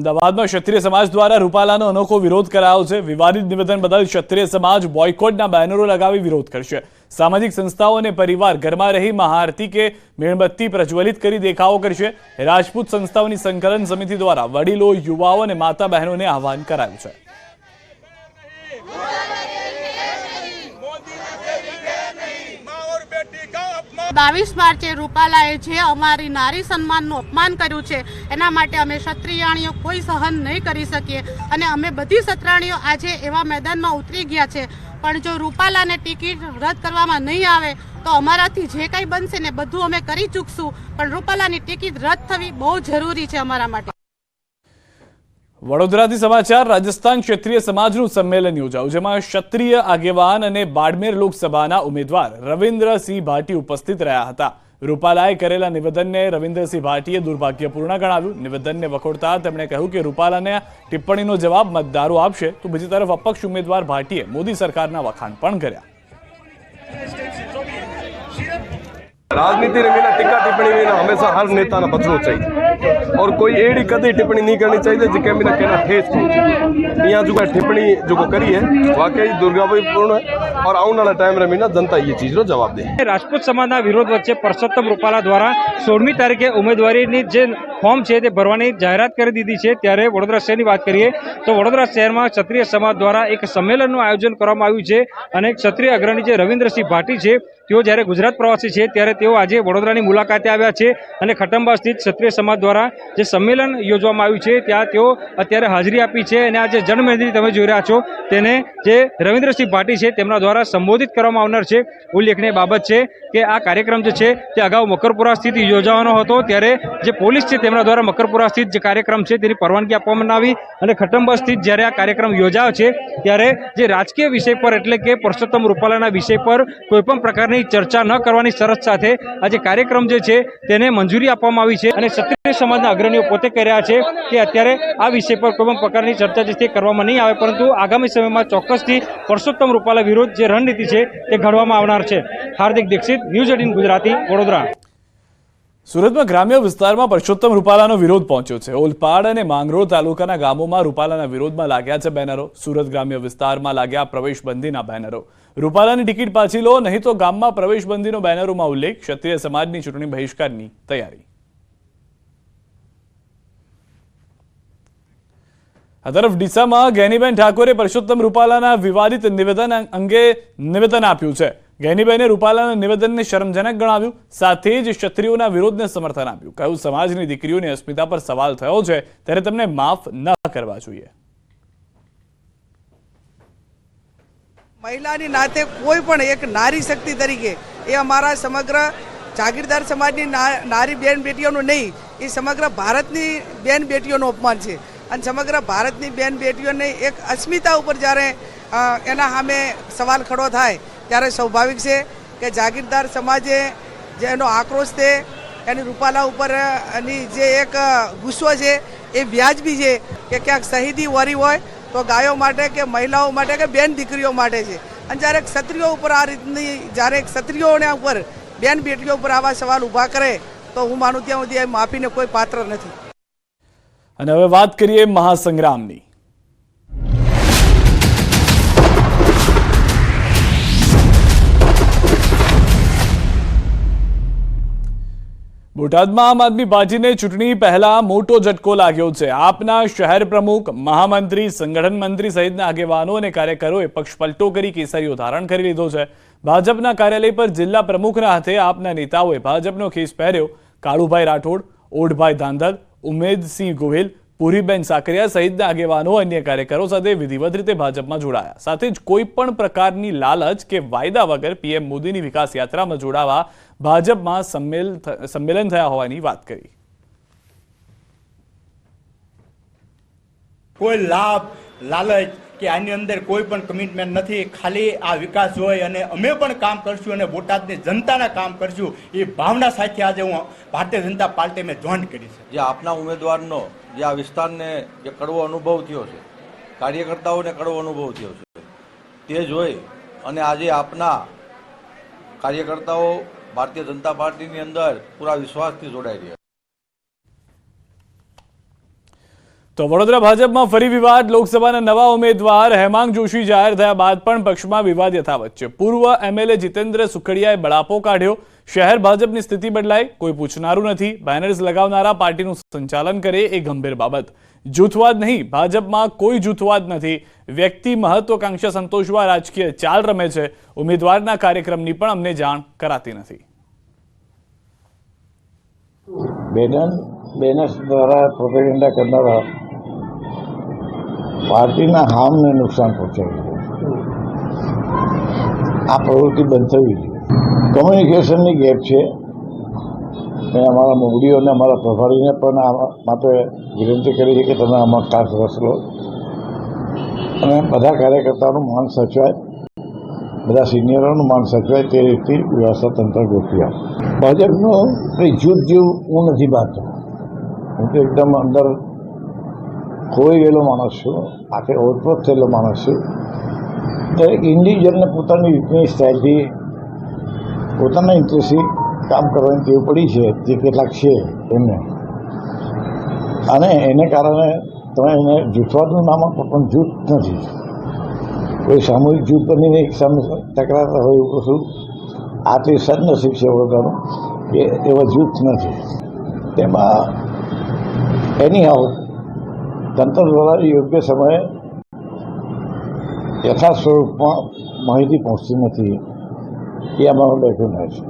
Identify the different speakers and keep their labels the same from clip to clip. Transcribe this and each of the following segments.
Speaker 1: અમદાવાદમાં ક્ષત્રિય સમાજ દ્વારા રૂપાલાનો અનોખો વિરોધ કરાયો છે। વિવાદિત નિવેદન બદલ ક્ષત્રિય સમાજ બોયકોટના બેનરો લગાવી વિરોધ કરશે। સામાજિક સંસ્થાઓ અને પરિવાર ઘરમાં રહી મહાઆરતી કે મીણબત્તી પ્રજ્વલિત કરી દેખાવો કરશે। રાજપૂત સંસ્થાઓની સંકલન સમિતિ દ્વારા વડીલો, યુવાઓ અને માતા બહેનોને આહવાન કરાયું છે।
Speaker 2: 22 માર્ચે રૂપાલાએ જે અમારી નારી સન્માનનું અપમાન કર્યું છે એના માટે અમે ક્ષત્રિયાણીઓ કોઈ સહન નહીં કરી શકીએ અને અમે બધી સત્રાણીઓ આજે એવા મેદાનમાં ઉતરી ગયા છે। પણ જો રૂપાલાને ટિકિટ રદ કરવામાં નહીં આવે તો અમારાથી જે કંઈ બનશે ને બધું અમે કરી ચૂકશું, પણ રૂપાલાની ટિકિટ રદ થવી બહુ જરૂરી છે અમારા માટે।
Speaker 1: વડોદરાથી સમાચાર। રાજસ્થાન ક્ષત્રિય સમાજનું સંમેલન યોજાયું, જેમાં ક્ષત્રિય આગેવાન અને બાડમેર લોકસભાના ઉમેદવાર રવિન્દ્રસિંહ ભાટી ઉપસ્થિત રહ્યા હતા। રૂપાલાએ કરેલા નિવેદનને રવિન્દ્રસિંહ ભાટીએ દુર્ભાગ્યપૂર્ણ ગણાવ્યું। નિવેદનને વખોડતા તેમણે કહ્યું કે રૂપાલાને ટિપ્પણીનો જવાબ મતદારો આપશે, તો બીજી તરફ અપક્ષ ઉમેદવાર ભાટીએ મોદી સરકારના વખાણ પણ કર્યા।
Speaker 3: राजनीति में टीका टिप्पणी में हमेशा हर नेता ने बचना चाहिए और कोई एड़ी कदी टिप्पणी नहीं करनी चाहिए जिसके बिना कहना ठेस पहुंचे। यहाँ जो टिप्पणी जो करी है वाकई दुर्भाग्यपूर्ण है और आने वाला टाइम में ना जनता ये चीज नो जवाब दे।
Speaker 4: राजपूत समाज विरोध वच्चे परसोत्तम रूपाला द्वारा 16મી तारीखे उम्मीदवारी जे फॉर्म है भरवानी जाहरात कर दी है। त्यारे वडोदरा शहर की बात करिए तो वडोदरा शहर में क्षत्रिय समाज द्वारा एक सम्मेलन आयोजन करवामां आव्युं छे अने क्षत्रिय अग्रणी जे रविन्द्रसिंह भाटी है तेओ ज्यारे गुजरात प्रवासी है त्यारे तेओ आज वडोदरानी मुलाकाते आव्या छे अने खटंबा स्थित क्षत्रिय समाज द्वारा जे सम्मेलन योजवामां आव्युं छे त्यां तेओ अत्यारे हाजरी आपी छे अने आ जे जनमेदनी तमे जोई रह्या छो तेने जे रविन्द्रसिंह भाटी है तेमना द्वारा संबोधित करवामां आवनार छे। उल्लेखनीय बाबत है कि आ कार्यक्रम जे छे ते अगाऊ मकरपुरा स्थित योजવાનો હતો ત્યારે જે પોલીસ છે તેમના દ્વારા મકરપુરા સ્થિત જે કાર્યક્રમ છે તેની પરવાનગી આપવામાં આવી અને ખટંબા સ્થિત જ્યારે આ કાર્યક્રમ યોજાયો છે ત્યારે જે રાજકીય વિષય પર એટલે કે પરસોત્તમ રૂપાલાના વિષય પર કોઈપણ પ્રકારની ચર્ચા ન કરવાની શરત સાથે આ જે કાર્યક્રમ જે છે તેને મંજૂરી આપવામાં આવી છે અને ક્ષત્રિય સમાજના અગ્રણીઓ પોતે કહી રહ્યા છે કે અત્યારે આ વિષય પર કોઈપણ પ્રકારની ચર્ચા જે છે કરવામાં નહીં આવે, પરંતુ આગામી સમયમાં ચોક્કસથી પરસોત્તમ રૂપાલા વિરુદ્ધ જે રણનીતિ છે તે ઘડવામાં આવનાર છે। હાર્દિક દીક્ષિત, ન્યૂઝ 18 ગુજરાતી, વડોદરા।
Speaker 1: સુરતમાં ગ્રામ્ય વિસ્તારમાં પરસોત્તમ રૂપાલાનો વિરોધ પહોંચ્યો છે। ઓલપાડ અને માંગરોળ તાલુકાના ગામોમાં રૂપાલાના વિરોધમાં લાગ્યા છે બેનરો। સુરત ગ્રામ્ય વિસ્તારમાં લાગ્યા પ્રવેશબંધીના બેનરો। રૂપાલાની ટિકિટ પાછી લો, નહીં તો ગામમાં પ્રવેશબંધીનો બેનરોમાં ઉલ્લેખ। ક્ષત્રિય સમાજની ચૂંટણી બહિષ્કારની તૈયારી। આ તરફ ડીસામાં ગેનીબેન ઠાકોરે પરસોત્તમ રૂપાલાના વિવાદિત નિવેદન અંગે નિવેદન આપ્યું છે। ગેનીબેને રૂપાલાના નિવેદનને શરમજનક ગણાવ્યું, સાથે જ ક્ષત્રિયોના વિરોધને સમર્થન આપ્યું। કહ્યું, સમાજની દીકરીઓની અસ્મિતા પર સવાલ થયો છે ત્યારે તેમને માફ ન કરવા જોઈએ।
Speaker 5: મહિલાની નાતે કોઈ પણ એક નારી શક્તિ તરીકે એ અમારા સમગ્ર જાગીરદાર સમાજની નારી બેન બેટીઓનું નહીં, એ સમગ્ર ભારતની બેન બેટીઓનું અપમાન છે અને સમગ્ર ભારતની બેન બેટીઓને એક અસ્મિતા ઉપર જ્યારે એના સામે સવાલ ખડો થાય ત્યારે સ્વાભાવિક છે કે જાગીરદાર સમાજે જેનો આક્રોશ છે એની રૂપાલા ઉપરની જે એક ગુસ્સો છે એ વ્યાજબી છે કે ક્યાંક શહીદી વરી હોય તો ગાયો માટે કે મહિલાઓ માટે કે બેન દીકરીઓ માટે છે। અને જ્યારે ક્ષત્રિયો ઉપર આ રીતની જ્યારે ક્ષત્રિયોના ઉપર બેન બેટીઓ ઉપર આવા સવાલ ઊભા કરે તો હું માનું ત્યાં સુધી માફીને કોઈ પાત્ર નથી।
Speaker 1: અને હવે વાત કરીએ મહાસંગ્રામની। બોટાદમાં આમ આદમી પાર્ટીને ચૂંટણી પહેલા મોટો ઝટકો લાગ્યો છે। આપના શહેર પ્રમુખ, મહામંત્રી, સંગઠન મંત્રી સહિતના આગેવાનો અને કાર્યકરોએ પક્ષ પલટો કરી કેસરીઓ ધારણ કરી લીધો છે। ભાજપના કાર્યાલય પર જિલ્લા પ્રમુખના હાથે આપના નેતાઓએ ભાજપનો ખેસ પહેર્યો। કાળુભાઈ રાઠોડ, ઓઢભાઈ ધાંધલ, ઉમેદસિંહ ગોહિલ, પૂરીબેન સાકરિયા સહિતના આગેવાનો અન્ય કાર્યકરો સાથે વિધિવત રીતે ભાજપમાં જોડાયા। સાથે જ કોઈ પણ પ્રકારની લાલચ કે વાયદા વગર પીએમ મોદીની વિકાસ યાત્રામાં જોડાવા ભાજપમાં સંમેલન થયા હોવાની વાત કરી।
Speaker 6: કોઈ લાભ લાલચ કે આની અંદર કોઈ પણ કમિટમેન્ટ નથી, ખાલી આ વિકાસ હોય અને અમે પણ કામ કરશું અને બોટાદની જનતાના કામ કરશું એ ભાવના સાથે આજે હું ભારતીય જનતા પાર્ટી મેં જોઈન કરી છે।
Speaker 7: જે આપના ઉમેદવારનો જે આ વિસ્તારને જે કડવો અનુભવ થયો છે, કાર્યકર્તાઓને કડવો અનુભવ થયો છે, તે જોઈ અને આજે આપના કાર્યકર્તાઓ ભારતીય જનતા પાર્ટીની અંદર પૂરા વિશ્વાસથી જોડાઈ રહ્યા।
Speaker 1: તો વડોદરા ભાજપમાં ફરી વિવાદ. લોકસભાના નવા ઉમેદવાર હેમાંગ જોશી જાહેર થયા બાદ પણ પક્ષમાં વિવાદ યથાવત છે. પૂર્વ એમએલએ જીતેન્દ્ર સુખડિયાએ બળાપો કાઢ્યો. શહેર ભાજપની સ્થિતિ બદલાઈ, કોઈ પૂછનારું નથી. બેનર્સ લગાવનારા પાર્ટીનું સંચાલન કરે એ ગંભીર બાબત. જૂથવાદ નહીં, ભાજપમાં કોઈ જૂથવાદ નથી. વ્યક્તિ મહત્વાકાંક્ષા સંતોષવા રાજકીય ચાલ રમે છે. ઉમેદવારના કાર્યક્રમની પણ અમને જાણ કરાતી નથી.
Speaker 8: બેનર્સ દ્વારા પ્રોપેગેન્ડા કરનારા પાર્ટીના હામને નુકસાન પહોંચાડ્યું. આ પ્રવૃત્તિ બંધ થવી જોઈએ. કમ્યુનિકેશનની ગેપ છે. મેં અમારા મોવડીઓને અમારા પ્રભારીને પણ આ માટે વિનંતી કરી છે કે તમે આમાં ખાસ રસ લો અને બધા કાર્યકર્તાઓનું માન સચવાય, બધા સિનિયરોનું માન સચવાય તે રીતે વ્યવસ્થા તંત્ર ગોઠવી આપે. ભાજપનું કંઈ જૂથ જેવું હું નથી માનતો. હું તો એકદમ અંદર ખોઈ ગયેલો માણસ છું, આખે ઓતપ્રોત થયેલો માણસ છું. દરેક ઇન્ડિવિજ્યુઅલને પોતાની રીતની સ્ટાઇલથી પોતાના ઇન્ટરેસ્ટથી કામ કરવાની ટેવ પડી છે, જે કેટલાક છે એમને, અને એને કારણે તમે એને જૂથવાદનું નામ આપો પણ જૂથ નથી. કોઈ સામૂહિક જૂથ બનીને એક સામે ટકરાતા હોય એવું કશું આ તે સદનસીબ છે વડોદરાનું કે એવા જૂથ નથી. તેમાં એની હાઉ તંત્ર દ્વારા યોગ્ય સમયે યથાર્થ સ્વરૂપમાં માહિતી પહોંચતી નથી એ અમારો લેખન છે.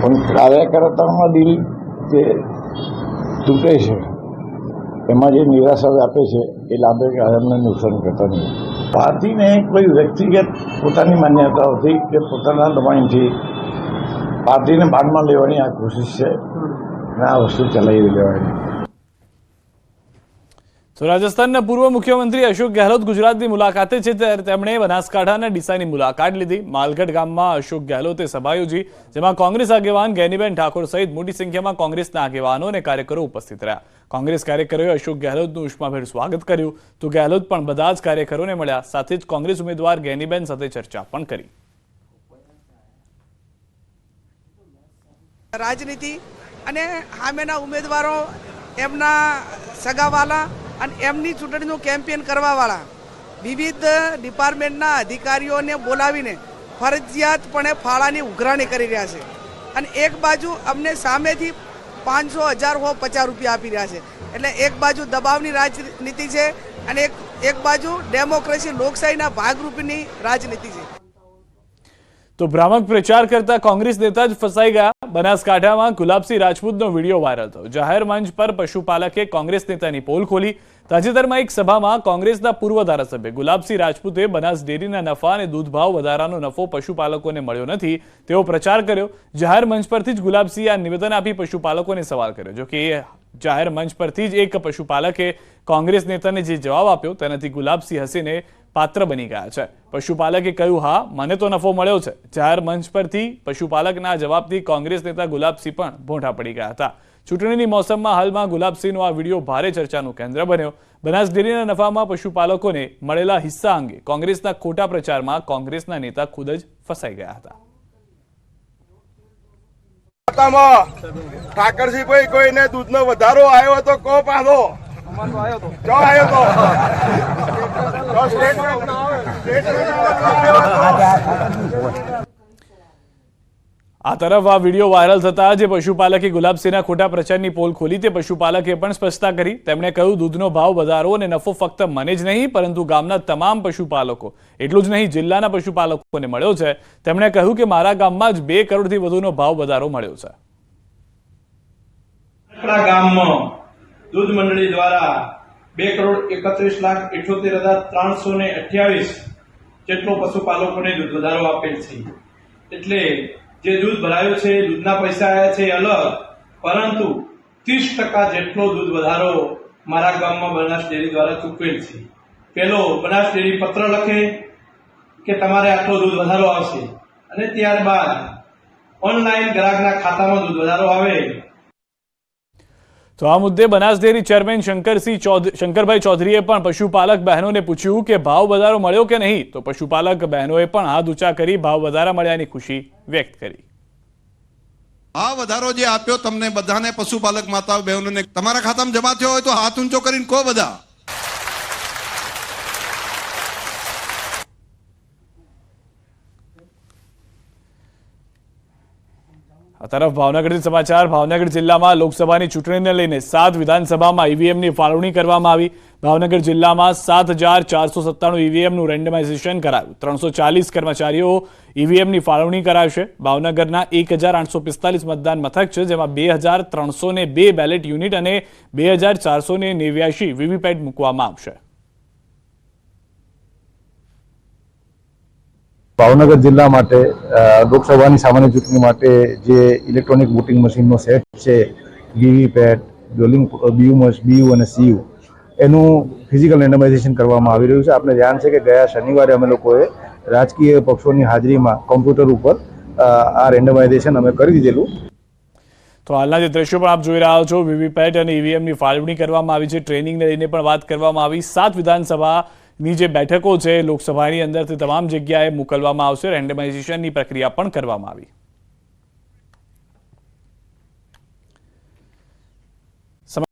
Speaker 8: પણ કાર્યકર્તાઓના દિલ જે તૂટે છે એમાં જે નિરાશા વ્યાપે છે એ લાંબે ગાળાને નુકસાન કરતા નહીં. પાર્ટીને કોઈ વ્યક્તિગત પોતાની માન્યતાઓથી કે પોતાના દબાણથી પાર્ટીને બાદમાં લેવાની આ કોશિશ છે અને આ વસ્તુ ચલાવી લેવાની.
Speaker 1: તો રાજસ્થાનના પૂર્વ મુખ્યમંત્રી અશોક ગેહલોત ગુજરાતની મુલાકાતે છે ત્યારે તેમણે બનાસકાંઠાના ડીસાની મુલાકાત લીધી. માલગઢ ગામમાં અશોક ગેહલોતે સભા યોજી, જેમાં કોંગ્રેસ આગેવાન ગેનીબેન ઠાકોર સહિત મોટી સંખ્યામાં કોંગ્રેસના આગેવાનો અને કાર્યકરો ઉપસ્થિત રહ્યા. કોંગ્રેસ કાર્યકરોએ અશોક ગેહલોતનું ઉષ્માભેર સ્વાગત કર્યું તો ગેહલોત પણ બધા જ કાર્યકરોને મળ્યા. સાથે જ કોંગ્રેસ ઉમેદવાર ગેનીબેન સાથે ચર્ચા પણ કરી.
Speaker 5: રાજનીતિ અને સામેના ઉમેદવારો એમના સગાવાલા અને એમની ચૂંટણીનું કેમ્પેન કરવાવાળા વિવિધ ડિપાર્ટમેન્ટના અધિકારીઓને બોલાવીને ફરજિયાતપણે ફાળાની ઉઘરાણી કરી રહ્યા છે. અને એક બાજુ અમને સામેથી 500, 1000, 50 રૂપિયા આપી રહ્યા છે. એટલે એક બાજુ દબાવની રાજનીતિ છે અને એક બાજુ ડેમોક્રેસી લોકશાહીના ભાગરૂપની રાજનીતિ છે.
Speaker 1: તો ભ્રામક પ્રચાર કરતા કોંગ્રેસ નેતા જ ફસાઈ ગયા. બનાસકાંઠામાં ગુલાબસિંહ રાજપૂતનો વિડીયો વાયરલ થયો. જાહેર મંચ પર પશુપાલકે કોંગ્રેસ નેતાની પોલ ખોલી. તાજેતરમાં એક સભામાં કોંગ્રેસના પૂર્વ ધારાસભ્ય ગુલાબસિંહ રાજપૂતે બનાસ ડેરીના નફા અને દૂધ ભાવ વધારાનો નફો પશુપાલકોને મળ્યો નથી તેવો પ્રચાર કર્યો. જાહેર મંચ પરથી જ ગુલાબસિંહે આ નિવેદન આપી પશુપાલકોને સવાલ કર્યો. જોકે એ જાહેર મંચ પરથી જ એક પશુપાલકે કોંગ્રેસ નેતાને જે જવાબ આપ્યો તેનાથી ગુલાબસિંહ હસીને પાત્ર બની ગયા છે. પશુપાલકે કહ્યું, હા, મને તો નફો મળ્યો છે. જાહેર મંચ પરથી પશુપાલકના જવાબથી કોંગ્રેસ નેતા ગુલાબસિંહ પણ ભોંઠા પડી ગયા હતા. ચૂંટણીની મોસમમાં હાલમાં ગુલાબસિંહનો આ વિડીયો ભારે ચર્ચાનું કેન્દ્ર બન્યો. બનાસ ડેરીના નફામાં પશુપાલકોને મળેલા હિસ્સા અંગે કોંગ્રેસના ખોટા પ્રચારમાં કોંગ્રેસના નેતા ખુદ જ ફસાઈ ગયા હતા.
Speaker 3: ઠાકરસિંહભાઈ કોઈને દૂધનો વધારો આવ્યો તો કો પાછો
Speaker 1: આ તરફ આ વિડીયો વાયરલ થતા જે પશુપાલકે ગુલાબસિંહના ખોટા પ્રચારની પોલ ખોલી તે પશુપાલકે પણ સ્પષ્ટતા કરી. તેમણે કહ્યું, દૂધનો ભાવ વધારો અને નફો ફક્ત મને જ નહીં પરંતુ ગામના તમામ પશુપાલકો, એટલું જ નહીં જિલ્લાના પશુપાલકોને મળ્યો છે. તેમણે કહ્યું કે મારા ગામમાં જ 2 કરોડથી વધુનો ભાવ વધારો મળ્યો છે.
Speaker 9: ગામમાં દૂધ મંડળી દ્વારા 2,31,78,328 જેટલો પશુપાલકોને દૂધ વધારો આપેલ છે. એટલે જે દૂધ ભરાયું છે, દૂધના પૈસા આવ્યા છે અલગ, પરંતુ 30% જેટલો દૂધ વધારો મારા ગામમાં બનાસ ડેરી દ્વારા ચૂકવેલ છે. પેલો બનાસ ડેરી પત્ર લખે કે તમારે આટલો દૂધ વધારો આવશે અને ત્યારબાદ ઓનલાઈન ગ્રાહકના ખાતામાં દૂધ વધારો આવે.
Speaker 1: તો આ મુદ્દે બનાસ ડેરી ચેરમેન શંકરભાઈ ચૌધરીએ પણ પશુપાલક બહેનોને પૂછ્યું કે ભાવ વધારો મળ્યો કે નહીં. તો પશુપાલક બહેનોએ પણ હાથ ઊંચા કરી ભાવ વધારા મળ્યાની ખુશી વ્યક્ત કરી.
Speaker 10: આ વધારો જે આપ્યો તમને બધાને, પશુપાલક માતાઓ બહેનોને, તમારા ખાતામાં જમા થયો હોય તો હાથ ઊંચો કરીને કહો બધા.
Speaker 1: આ તરફ ભાવનગરથી સમાચાર. ભાવનગર જિલ્લામાં લોકસભાની ચૂંટણીને લઈને 7 વિધાનસભામાં ઈવીએમની ફાળવણી કરવામાં આવી. ભાવનગર જિલ્લામાં 7,497 ઈવીએમનું રેન્ડમાઇઝેશન કરાયું. 340 કર્મચારીઓ ઈવીએમની ફાળવણી કરાવશે. ભાવનગરના 1,845 મતદાન મથક છે, જેમાં 2,302 બેલેટ યુનિટ અને 2,489 વીવીપેટ મૂકવામાં આવશે.
Speaker 11: ભાવનગર જિલ્લા માટે લોકસભાની સામાન્ય ચૂંટણી માટે જે ઇલેક્ટ્રોનિક વોટિંગ મશીનનો સેટ છે, વીવીપેટ, બીયુ અને સીયુ, એનું ફિઝિકલ રેન્ડમાઇઝેશન કરવામાં આવી રહ્યું છે. આપને ધ્યાન છે કે ગયા શનિવારે અમે લોકોએ રાજકીય પક્ષોની હાજરીમાં કોમ્પ્યુટર ઉપર આ રેન્ડમાઇઝેશન અમે કરી દીધેલું.
Speaker 1: તો હાલના જે દ્રશ્યો પણ આપ જોઈ રહ્યા છો, વીવીપેટ અને ઈવીએમની ફાળવણી કરવામાં આવી છે. ટ્રેનિંગને લઈને પણ વાત કરવામાં આવી. 7 વિધાનસભાની જે બેઠકો છે લોકસભાની અંદર, તે તમામ જગ્યાએ મોકલવામાં આવશે. રેન્ડમાઇઝેશનની પ્રક્રિયા પણ કરવામાં આવી.